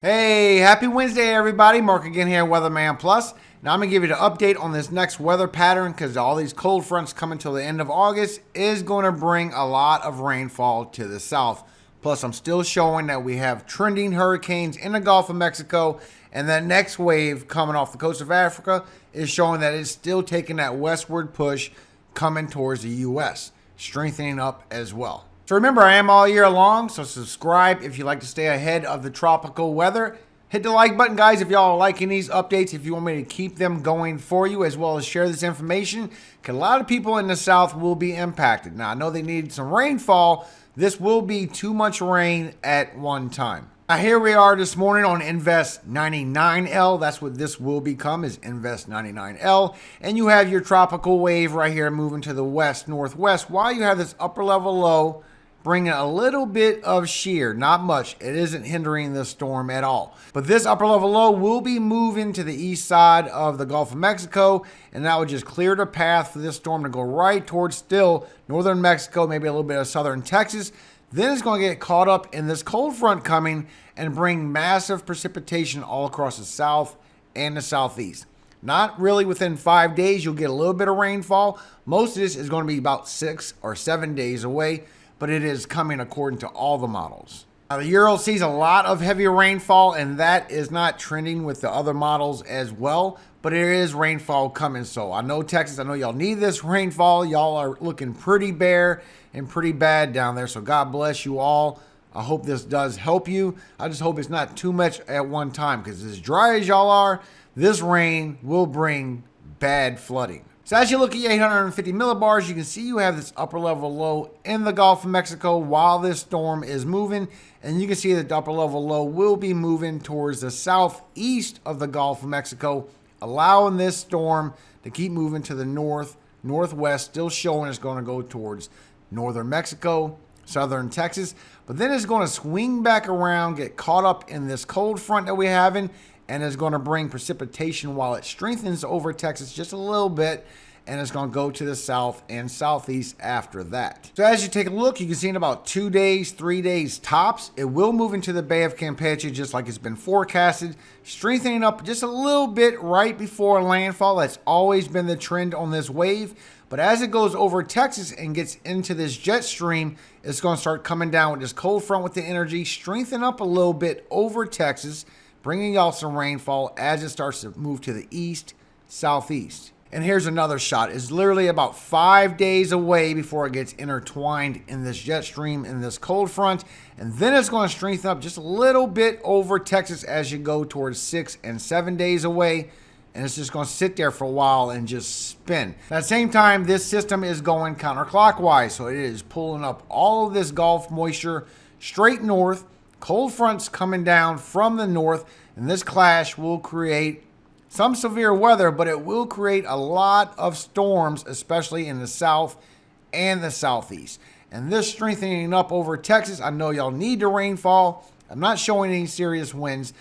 Hey, happy Wednesday, everybody. Mark again here, Weatherman Plus. Now, I'm going to give you the update on this next weather pattern because all these cold fronts coming till the end of August is going to bring a lot of rainfall to the south. Plus, I'm still showing that we have trending hurricanes in the Gulf of Mexico, and that next wave coming off the coast of Africa is showing that it's still taking that westward push coming towards the U.S., strengthening up as well. So remember, I am all year long, so subscribe if you like to stay ahead of the tropical weather. Hit the like button, guys, if y'all are liking these updates, if you want me to keep them going for you, as well as share this information, because a lot of people in the south will be impacted. Now, I know they need some rainfall. This will be too much rain at one time. Now, here we are this morning on Invest 99L. That's what this will become, is Invest 99L. And you have your tropical wave right here moving to the west-northwest, while you have this upper level low bringing a little bit of shear, not much. It isn't hindering the storm at all. But this upper level low will be moving to the east side of the Gulf of Mexico, and that would just clear the path for this storm to go right towards still northern Mexico, maybe a little bit of southern Texas. Then it's going to get caught up in this cold front coming and bring massive precipitation all across the south and the southeast. Not really within 5 days, you'll get a little bit of rainfall. Most of this is going to be about 6 or 7 days away, but it is coming according to all the models. Now, the Euro sees a lot of heavy rainfall, and that is not trending with the other models as well, but there is rainfall coming. So I know Texas, I know y'all need this rainfall. Y'all are looking pretty bare and pretty bad down there, so God bless you all. I hope this does help you. I just hope it's not too much at one time, because as dry as y'all are, this rain will bring bad flooding. So as you look at your 850 millibars, you can see you have this upper level low in the Gulf of Mexico while this storm is moving. And you can see that the upper level low will be moving towards the southeast of the Gulf of Mexico, allowing this storm to keep moving to the northwest, still showing it's going to go towards northern Mexico, southern Texas. But then it's going to swing back around, get caught up in this cold front that we're having, and it's going to bring precipitation while it strengthens over Texas just a little bit, and it's going to go to the south and southeast after that. So as you take a look, you can see in about 2 days, 3 days tops, it will move into the Bay of Campeche just like it's been forecasted, strengthening up just a little bit right before landfall. That's always been the trend on this wave. But as it goes over Texas and gets into this jet stream, it's going to start coming down with this cold front with the energy, strengthen up a little bit over Texas, bringing y'all some rainfall as it starts to move to the east, southeast. And here's another shot. It's literally about 5 days away before it gets intertwined in this jet stream, in this cold front. And then it's going to strengthen up just a little bit over Texas as you go towards 6 and 7 days away. And it's just going to sit there for a while and just spin. At the same time, this system is going counterclockwise. So it is pulling up all of this Gulf moisture straight north. Cold fronts coming down from the north, and this clash will create some severe weather, but it will create a lot of storms, especially in the south and the southeast. And this strengthening up over Texas, I know y'all need the rainfall. I'm not showing any serious winds,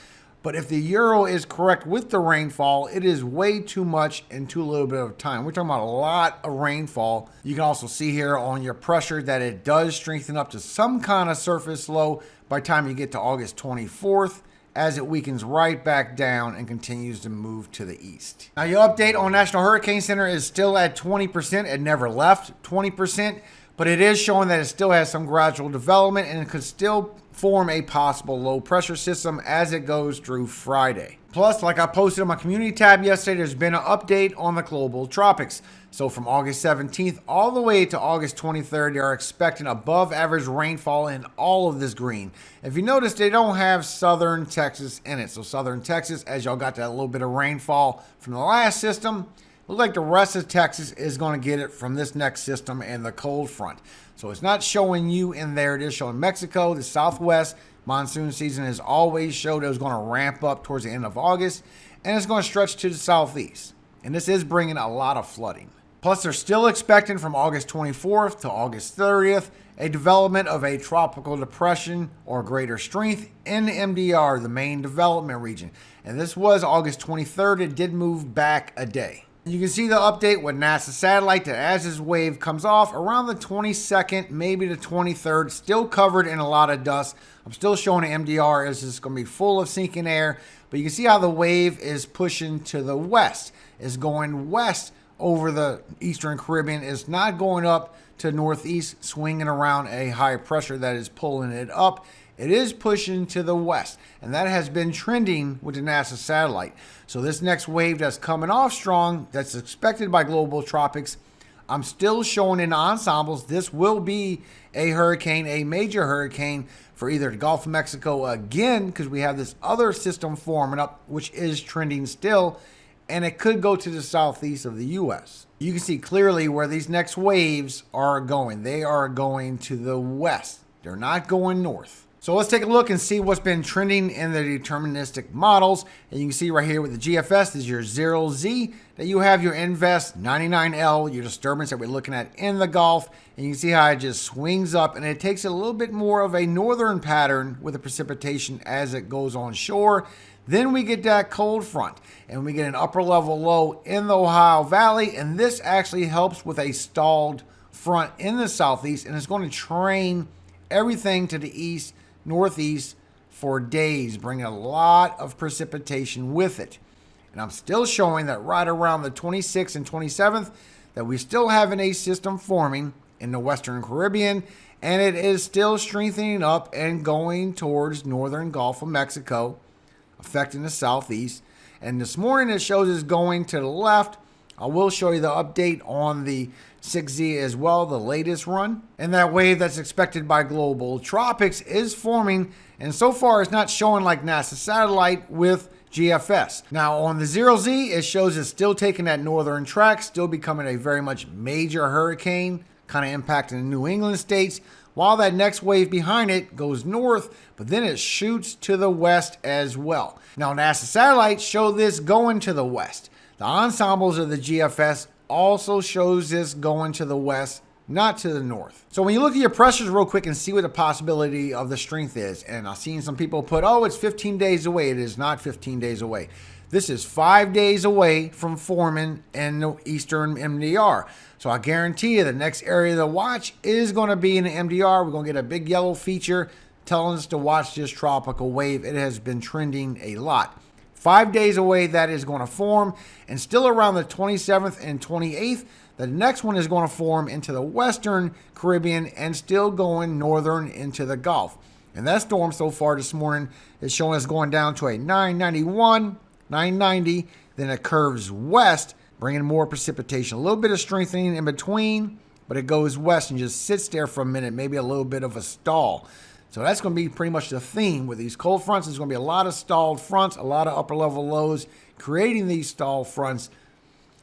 but if the Euro is correct with the rainfall, it is way too much in too little bit of time. We're talking about a lot of rainfall. You can also see here on your pressure that it does strengthen up to some kind of surface low by the time you get to August 24th, as it weakens right back down and continues to move to the east. Now, your update on National Hurricane Center is still at 20%. It never left 20%, but it is showing that it still has some gradual development and it could still form a possible low pressure system as it goes through Friday. Plus, like I posted on my community tab yesterday, there's been an update on the global tropics. So from August 17th all the way to August 23rd, they are expecting above average rainfall in all of this green. If you notice, they don't have southern Texas in it. So southern Texas, as y'all got that little bit of rainfall from the last system, looks like the rest of Texas is going to get it from this next system and the cold front. So it's not showing you in there. It is showing Mexico, the southwest. Monsoon season has always showed it was going to ramp up towards the end of August, and it's going to stretch to the southeast. And this is bringing a lot of flooding. Plus, they're still expecting from August 24th to August 30th a development of a tropical depression or greater strength in the MDR, the main development region. And this was August 23rd. It did move back a day. You can see the update with NASA satellite that as this wave comes off around the 22nd, maybe the 23rd, still covered in a lot of dust. I'm still showing the MDR as it's going to be full of sinking air, but you can see how the wave is pushing to the west. It's going west over the Eastern Caribbean. It's not going up to northeast, swinging around a high pressure that is pulling it up. It is pushing to the west, and that has been trending with the NASA satellite. So this next wave that's coming off strong, that's expected by global tropics, I'm still showing in the ensembles this will be a hurricane, a major hurricane for either the Gulf of Mexico again, because we have this other system forming up, which is trending still, and it could go to the southeast of the U.S. You can see clearly where these next waves are going. They are going to the west. They're not going north. So let's take a look and see what's been trending in the deterministic models. And you can see right here with the GFS, this is your 0Z, that you have your Invest 99L, your disturbance that we're looking at in the Gulf. And you can see how it just swings up, and it takes a little bit more of a northern pattern with the precipitation as it goes on shore. Then we get that cold front, and we get an upper level low in the Ohio Valley, and this actually helps with a stalled front in the southeast, and it's going to train everything to the east, northeast for days, bringing a lot of precipitation with it. And I'm still showing that right around the 26th and 27th that we still have an A system forming in the Western Caribbean, and it is still strengthening up and going towards northern Gulf of Mexico, affecting the southeast. And this morning it shows it's going to the left. I will show you the update on the 6Z as well, the latest run. And that wave that's expected by global tropics is forming, and so far it's not showing like NASA satellite with GFS. Now on the 0Z, it shows it's still taking that northern track, still becoming a very much major hurricane, kind of impacting the New England states, while that next wave behind it goes north, but then it shoots to the west as well. Now NASA satellites show this going to the west. The ensembles of the GFS also shows this going to the west, not to the north. So when you look at your pressures real quick and see what the possibility of the strength is, and I've seen some people put, oh, it's 15 days away. It is not 15 days away. This is 5 days away from forming in the eastern MDR. So I guarantee you the next area to watch is going to be in the MDR. We're going to get a big yellow feature telling us to watch this tropical wave. It has been trending a lot. 5 days away, that is going to form, and still around the 27th and 28th, the next one is going to form into the Western Caribbean and still going northern into the Gulf. And that storm so far this morning is showing us going down to a 991, 990, then it curves west, bringing more precipitation. A little bit of strengthening in between, but it goes west and just sits there for a minute, maybe a little bit of a stall. So that's going to be pretty much the theme with these cold fronts. There's going to be a lot of stalled fronts, a lot of upper level lows creating these stalled fronts,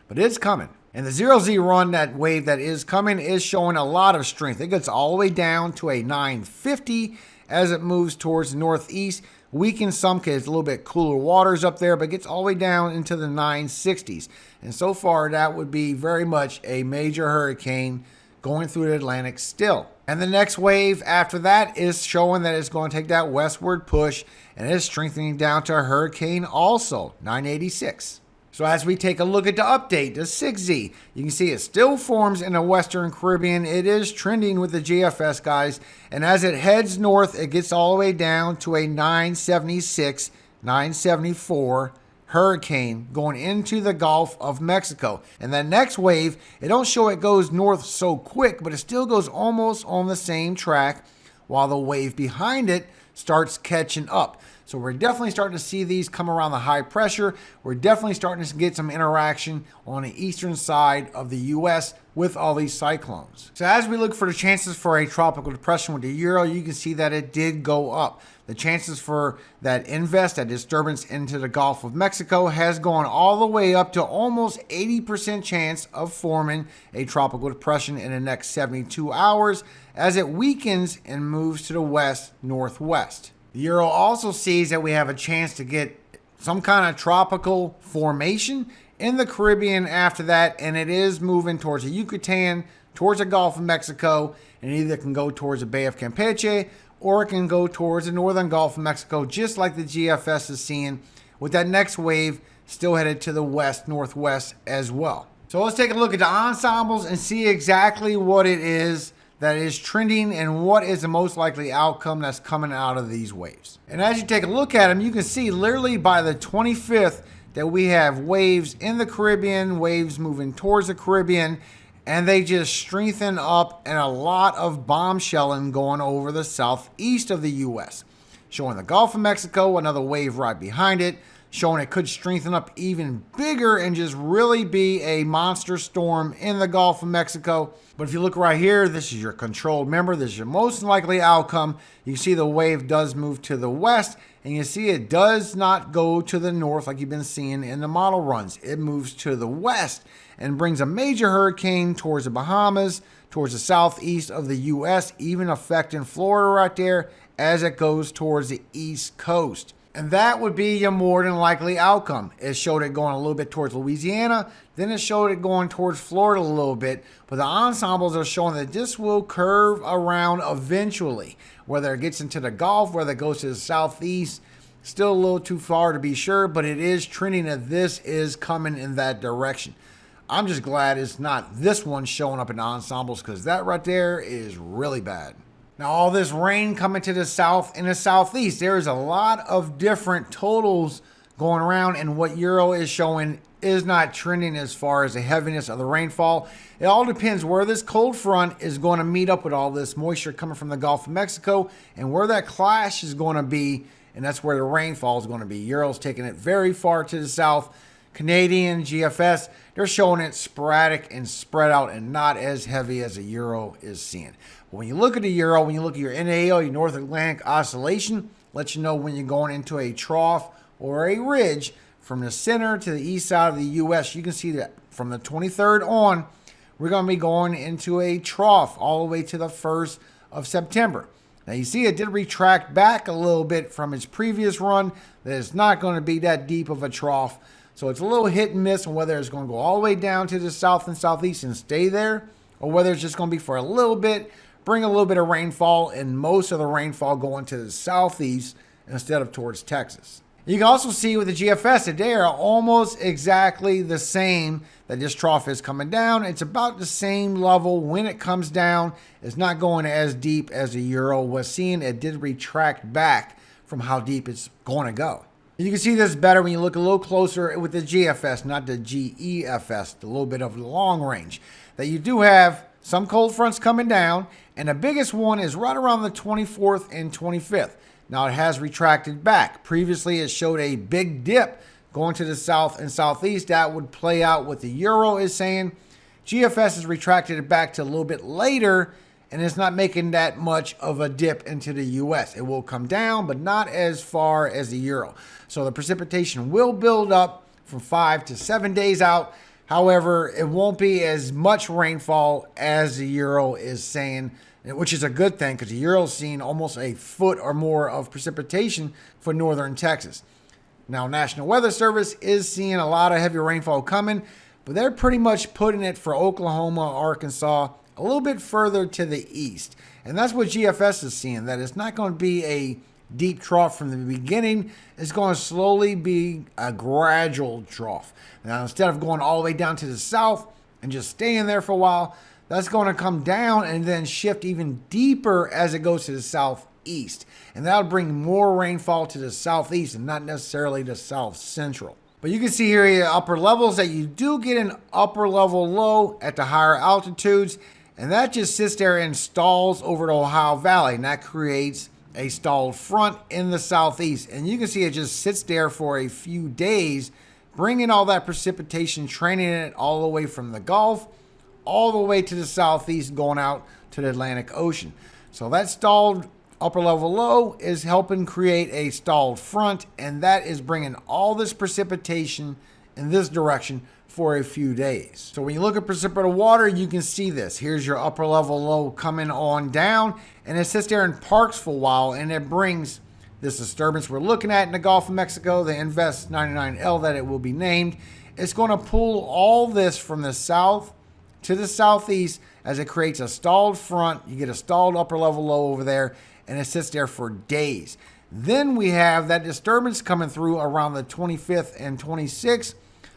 but it's coming. And the 0Z run, that wave that is coming, is showing a lot of strength. It gets all the way down to a 950 as it moves towards the northeast. Weakens some because it's a little bit cooler waters up there, but gets all the way down into the 960s. And so far, that would be very much a major hurricane going through the Atlantic still. And the next wave after that is showing that it's going to take that westward push, and it's strengthening down to a hurricane also, 986. So as we take a look at the update, the 6Z, you can see it still forms in the Western Caribbean. It is trending with the GFS, guys. And as it heads north, it gets all the way down to a 976, 974 hurricane going into the Gulf of Mexico. And that next wave, it don't show it goes north so quick, but it still goes almost on the same track while the wave behind it starts catching up. So we're definitely starting to see these come around the high pressure. We're definitely starting to get some interaction on the eastern side of the U.S. with all these cyclones. So as we look for the chances for a tropical depression with the Euro, you can see that it did go up. The chances for that Invest, that disturbance into the Gulf of Mexico, has gone all the way up to almost 80% chance of forming a tropical depression in the next 72 hours as it weakens and moves to the west-northwest. The Euro also sees that we have a chance to get some kind of tropical formation in the Caribbean after that, and it is moving towards the Yucatan, towards the Gulf of Mexico, and it either can go towards the Bay of Campeche or it can go towards the northern Gulf of Mexico, just like the GFS is seeing with that next wave still headed to the west, northwest as well. So let's take a look at the ensembles and see exactly what it is that is trending and what is the most likely outcome that's coming out of these waves. And as you take a look at them, you can see literally by the 25th that we have waves in the Caribbean, waves moving towards the Caribbean, and they just strengthen up, and a lot of bombshelling going over the southeast of the U.S. Showing the Gulf of Mexico, another wave right behind it, showing it could strengthen up even bigger and just really be a monster storm in the Gulf of Mexico. But if you look right here, this is your controlled. Remember, this is your most likely outcome. You see the wave does move to the west, and you see it does not go to the north like you've been seeing in the model runs. It moves to the west and brings a major hurricane towards the Bahamas, towards the southeast of the U.S., even affecting Florida right there as it goes towards the east coast. And that would be your more than likely outcome. It showed it going a little bit towards Louisiana, then it showed it going towards Florida a little bit. But the ensembles are showing that this will curve around eventually. Whether it gets into the Gulf, whether it goes to the southeast, still a little too far to be sure, but it is trending that this is coming in that direction. I'm just glad it's not this one showing up in the ensembles, because that right there is really bad. Now, all this rain coming to the south and the southeast, there is a lot of different totals going around, and what Euro is showing is not trending as far as the heaviness of the rainfall. It all depends where this cold front is going to meet up with all this moisture coming from the Gulf of Mexico and where that clash is going to be, and that's where the rainfall is going to be. Euro's taking it very far to the south. Canadian, GFS, they're showing it sporadic and spread out and not as heavy as the Euro is seeing. But when you look at the Euro, when you look at your NAO, your North Atlantic Oscillation, lets you know when you're going into a trough or a ridge from the center to the east side of the U.S. You can see that from the 23rd on, we're going to be going into a trough all the way to the 1st of September. Now you see it did retract back a little bit from its previous run. That it's not going to be that deep of a trough. So it's a little hit and miss on whether it's going to go all the way down to the south and southeast and stay there, or whether it's just going to be for a little bit, bring a little bit of rainfall, and most of the rainfall going to the southeast instead of towards Texas. You can also see with the GFS that they are almost exactly the same, that this trough is coming down. It's about the same level when it comes down. It's not going as deep as the Euro was seeing. It did retract back from how deep it's going to go. You can see this better when you look a little closer with the GFS, not the GEFS, a little bit of the long range. That you do have some cold fronts coming down, and the biggest one is right around the 24th and 25th. Now it has retracted back. Previously it showed a big dip going to the south and southeast. That would play out what the Euro is saying. GFS has retracted it back to a little bit later, and it's not making that much of a dip into the U.S. It will come down, but not as far as the Euro. So the precipitation will build up from 5 to 7 days out. However, it won't be as much rainfall as the Euro is saying, which is a good thing because the Euro is seeing almost a foot or more of precipitation for northern Texas. Now, National Weather Service is seeing a lot of heavy rainfall coming, but they're pretty much putting it for Oklahoma, Arkansas, a little bit further to the east. And that's what GFS is seeing, that it's not going to be a deep trough from the beginning. It's going to slowly be a gradual trough. Now, instead of going all the way down to the south and just staying there for a while, that's going to come down and then shift even deeper as it goes to the southeast. And that'll bring more rainfall to the southeast and not necessarily the south central. But you can see here your upper levels that you do get an upper level low at the higher altitudes. And that just sits there and stalls over the Ohio Valley. And that creates a stalled front in the southeast. And you can see it just sits there for a few days, bringing all that precipitation, training it all the way from the Gulf, all the way to the southeast, going out to the Atlantic Ocean. So that stalled upper level low is helping create a stalled front. And that is bringing all this precipitation in this direction for a few days. So when you look at precipitable water, you can see this. Here's your upper level low coming on down, and it sits there and parks for a while, and it brings this disturbance we're looking at in the Gulf of Mexico, the Invest 99L that it will be named. It's going to pull all this from the south to the southeast as it creates a stalled front. You get a stalled upper level low over there, and it sits there for days. Then we have that disturbance coming through around the 25th and 26th,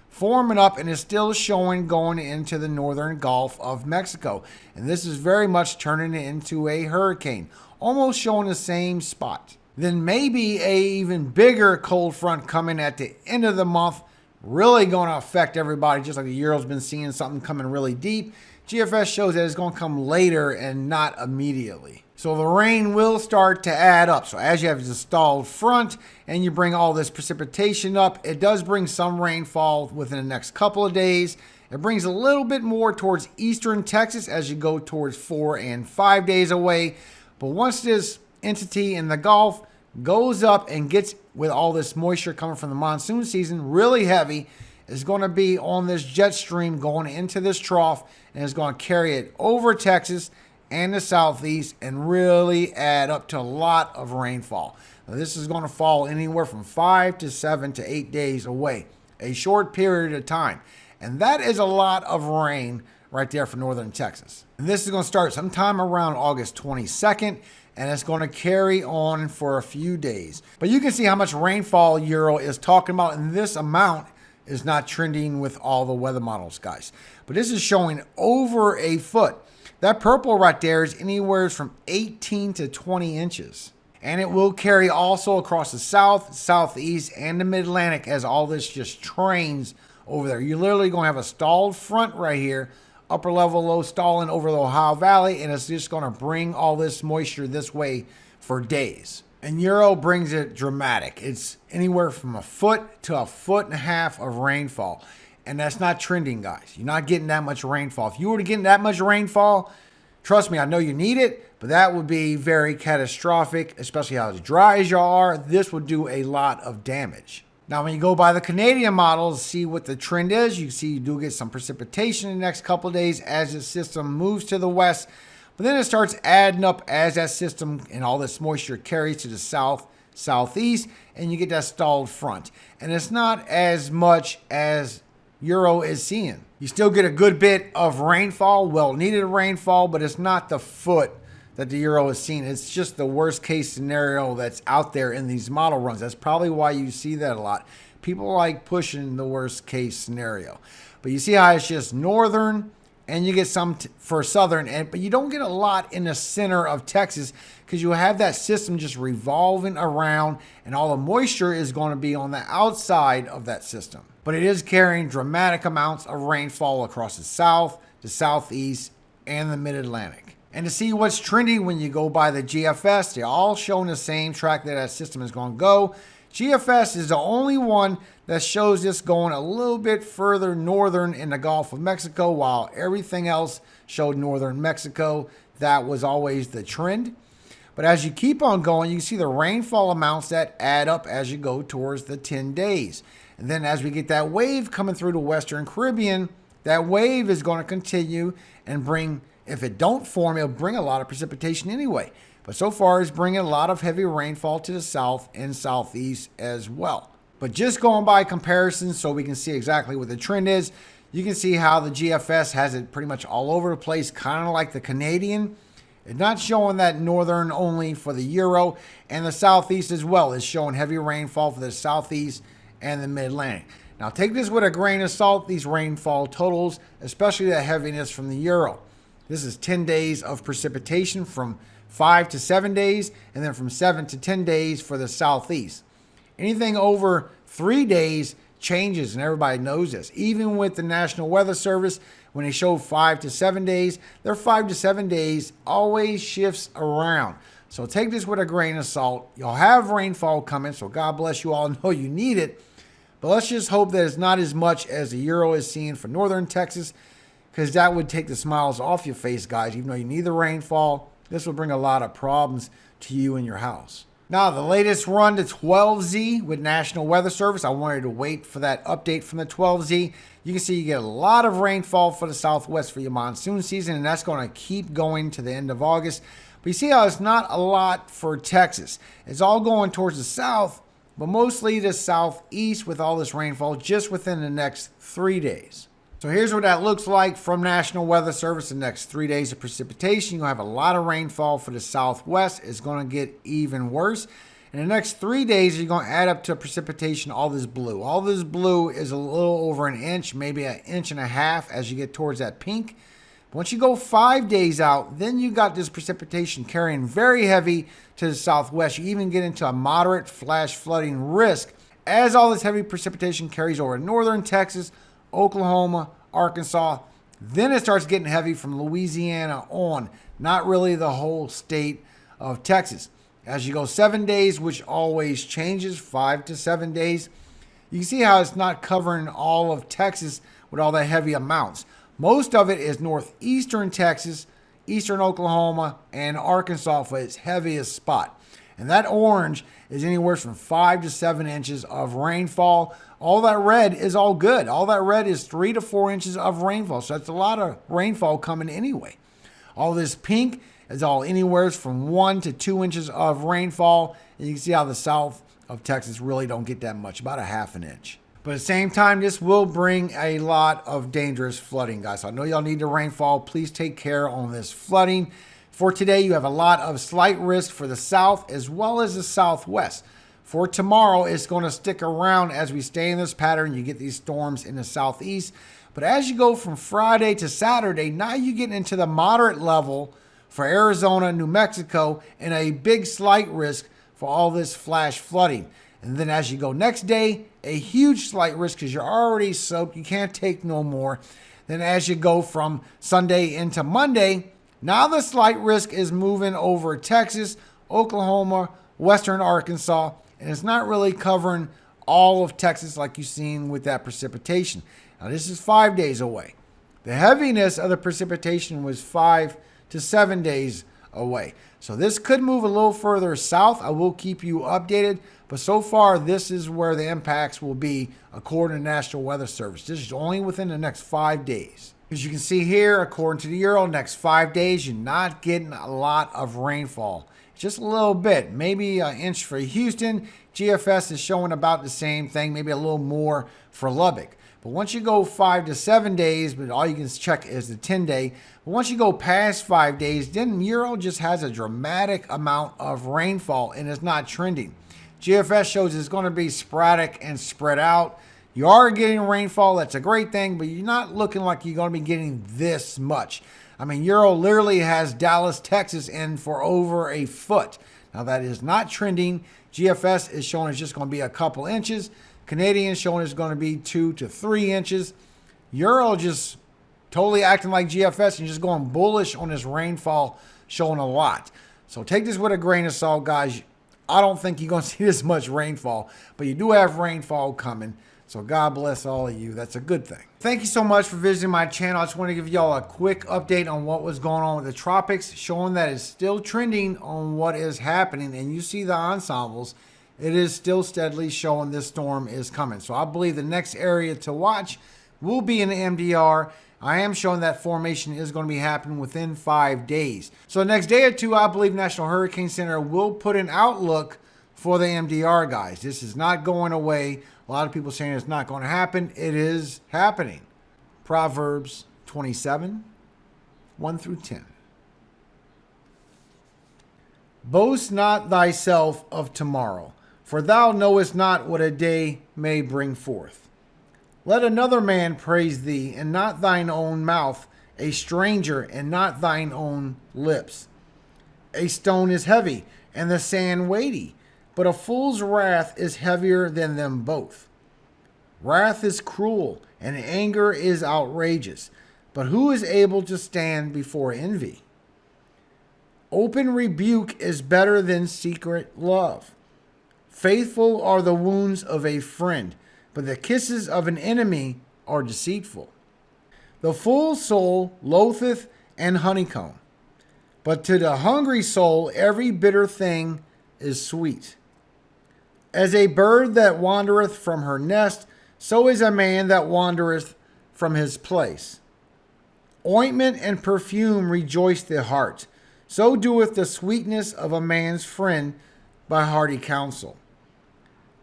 forming up, and is still showing going into the northern Gulf of Mexico. And this is very much turning it into a hurricane, almost showing the same spot. Then maybe a even bigger cold front coming at the end of the month, really going to affect everybody, just like the Euro's been seeing something coming really deep. GFS shows that it's going to come later and not immediately. So the rain will start to add up. So as you have this stalled front and you bring all this precipitation up, it does bring some rainfall within the next couple of days. It brings a little bit more towards eastern Texas as you go towards 4 and 5 days away. But once this entity in the Gulf goes up and gets with all this moisture coming from the monsoon season really heavy, is going to be on this jet stream going into this trough, and is going to carry it over Texas and the southeast and really add up to a lot of rainfall. Now, this is going to fall anywhere from 5 to 7 to 8 days away, a short period of time. And that is a lot of rain right there for northern Texas. And this is going to start sometime around August 22nd, and it's going to carry on for a few days. But you can see how much rainfall Euro is talking about, and this amount is not trending with all the weather models, guys. But this is showing over a foot. That purple right there is anywhere from 18 to 20 inches. And it will carry also across the south, southeast, and the mid-Atlantic as all this just trains over there. You're literally going to have a stalled front right here, upper level low stalling over the Ohio Valley, and it's just going to bring all this moisture this way for days. And Euro brings it dramatic. It's anywhere from a foot to a foot and a half of rainfall. And that's not trending, guys. You're not getting that much rainfall. If you were to get that much rainfall, trust me, I know you need it, but that would be very catastrophic, especially how dry as you are. This would do a lot of damage. Now, when you go by the Canadian models, see what the trend is. You see you do get some precipitation in the next couple of days as the system moves to the west. But then it starts adding up as that system and all this moisture carries to the south, southeast, and you get that stalled front. And it's not as much as Euro is seeing. You still get a good bit of rainfall, well-needed rainfall, but it's not the foot that the Euro is seeing. It's just the worst case scenario that's out there in these model runs. That's probably why you see that a lot. People like pushing the worst case scenario. But you see how it's just northern, and you get some for southern, but you don't get a lot in the center of Texas because you have that system just revolving around, and all the moisture is going to be on the outside of that system. But it is carrying dramatic amounts of rainfall across the south, the southeast, and the mid-Atlantic. And to see what's trending when you go by the GFS, they're all showing the same track that system is going to go. GFS is the only one that shows this going a little bit further northern in the Gulf of Mexico, while everything else showed northern Mexico. That was always the trend. But as you keep on going, you can see the rainfall amounts that add up as you go towards the 10 days. And then as we get that wave coming through the Western Caribbean, that wave is going to continue and bring, if it don't form, it'll bring a lot of precipitation anyway. But so far, it's bringing a lot of heavy rainfall to the south and southeast as well. But just going by comparisons so we can see exactly what the trend is, you can see how the GFS has it pretty much all over the place, kind of like the Canadian. It's not showing that northern only for the Euro, and the southeast as well is showing heavy rainfall for the southeast and the mid-Atlantic. Now take this with a grain of salt, these rainfall totals, especially the heaviness from the Euro. This is 10 days of precipitation from 5 to 7 days, and then from 7 to 10 days for the southeast. Anything over 3 days changes, and everybody knows this. Even with the National Weather Service, when they show 5 to 7 days, their 5 to 7 days always shifts around. So take this with a grain of salt. You'll have rainfall coming, so God bless you all. Know you need it. But let's just hope that it's not as much as the Euro is seeing for northern Texas, because that would take the smiles off your face, guys. Even though you need the rainfall, this will bring a lot of problems to you and your house. Now, the latest run to 12Z with National Weather Service. I wanted to wait for that update from the 12Z. You can see you get a lot of rainfall for the southwest for your monsoon season, and that's going to keep going to the end of August. But you see how it's not a lot for Texas. It's all going towards the south, but mostly the southeast with all this rainfall just within the next 3 days. So here's what that looks like from National Weather Service. The next 3 days of precipitation, you'll have a lot of rainfall for the southwest. It's going to get even worse. In the next 3 days, you're going to add up to precipitation all this blue. All this blue is a little over an inch, maybe an inch and a half as you get towards that pink. Once you go 5 days out, then you got this precipitation carrying very heavy to the southwest. You even get into a moderate flash flooding risk as all this heavy precipitation carries over northern Texas, Oklahoma, Arkansas. Then it starts getting heavy from Louisiana on, not really the whole state of Texas. As you go 7 days, which always changes, 5 to 7 days, you can see how it's not covering all of Texas with all the heavy amounts. Most of it is northeastern Texas, eastern Oklahoma, and Arkansas for its heaviest spot. And that orange is anywhere from 5 to 7 inches of rainfall. All that red is all good. All that red is 3 to 4 inches of rainfall. So that's a lot of rainfall coming anyway. All this pink is all anywhere from 1 to 2 inches of rainfall. And you can see how the south of Texas really don't get that much, about a half an inch. But at the same time, this will bring a lot of dangerous flooding, guys. So I know y'all need the rainfall. Please take care on this flooding. For today, you have a lot of slight risk for the south as well as the southwest. For tomorrow, it's going to stick around as we stay in this pattern. You get these storms in the southeast. But as you go from Friday to Saturday, now you get into the moderate level for Arizona, New Mexico, and a big slight risk for all this flash flooding. And then as you go next day, a huge slight risk because you're already soaked. You can't take no more. Then as you go from Sunday into Monday, now the slight risk is moving over Texas, Oklahoma, western Arkansas, and it's not really covering all of Texas like you've seen with that precipitation. Now this is 5 days away. The heaviness of the precipitation was 5 to 7 days away. So this could move a little further south. I will keep you updated. But so far, this is where the impacts will be according to the National Weather Service. This is only within the next 5 days. As you can see here, according to the Euro, next 5 days, you're not getting a lot of rainfall. Just a little bit, maybe an inch for Houston. GFS is showing about the same thing, maybe a little more for Lubbock. But once you go 5 to 7 days, but all you can check is the 10-day. But once you go past 5 days, then Euro just has a dramatic amount of rainfall and it's not trending. GFS shows it's going to be sporadic and spread out. You are getting rainfall. That's a great thing, but you're not looking like you're going to be getting this much. I mean, Euro literally has Dallas, Texas in for over a foot. Now, that is not trending. GFS is showing it's just going to be a couple inches. Canadian showing it's going to be 2 to 3 inches. Euro just totally acting like GFS and just going bullish on this rainfall, showing a lot. So take this with a grain of salt, guys. I don't think you're going to see this much rainfall, but you do have rainfall coming. So God bless all of you. That's a good thing. Thank you so much for visiting my channel. I just want to give y'all a quick update on what was going on with the tropics, showing that it's still trending on what is happening. And you see the ensembles. It is still steadily showing this storm is coming. So I believe the next area to watch will be in the MDR. I am showing that formation is going to be happening within 5 days. So the next day or two, I believe National Hurricane Center will put an outlook for the MDR, guys. This is not going away. A lot of people saying it's not going to happen. It is happening. Proverbs 27, 1 through 10. Boast not thyself of tomorrow, for thou knowest not what a day may bring forth. Let another man praise thee, and not thine own mouth, a stranger, and not thine own lips. A stone is heavy, and the sand weighty, but a fool's wrath is heavier than them both. Wrath is cruel, and anger is outrageous, but who is able to stand before envy? Open rebuke is better than secret love. Faithful are the wounds of a friend, but the kisses of an enemy are deceitful. The full soul loatheth an honeycomb, but to the hungry soul every bitter thing is sweet. As a bird that wandereth from her nest, so is a man that wandereth from his place. Ointment and perfume rejoice the heart, so doeth the sweetness of a man's friend by hearty counsel.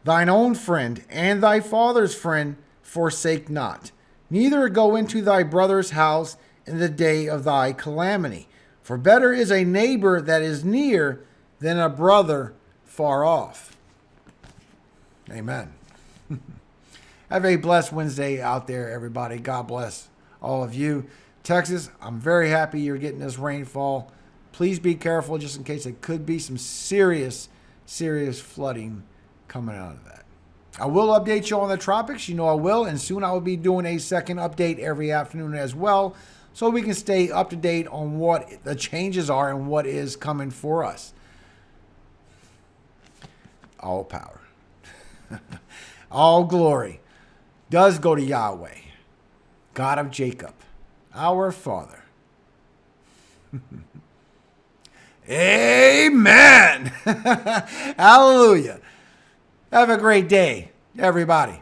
Thine own friend and thy father's friend forsake not, neither go into thy brother's house in the day of thy calamity. For better is a neighbor that is near than a brother far off. Amen. Have a blessed Wednesday out there, everybody. God bless all of you. Texas, I'm very happy you're getting this rainfall. Please be careful just in case there could be some serious flooding coming out of that. I will update you on the tropics. You know I will. And soon I will be doing a second update every afternoon as well, so we can stay up to date on what the changes are and what is coming for us. All power, all glory does go to Yahweh, God of Jacob, our Father. Amen. Hallelujah. Have a great day, everybody.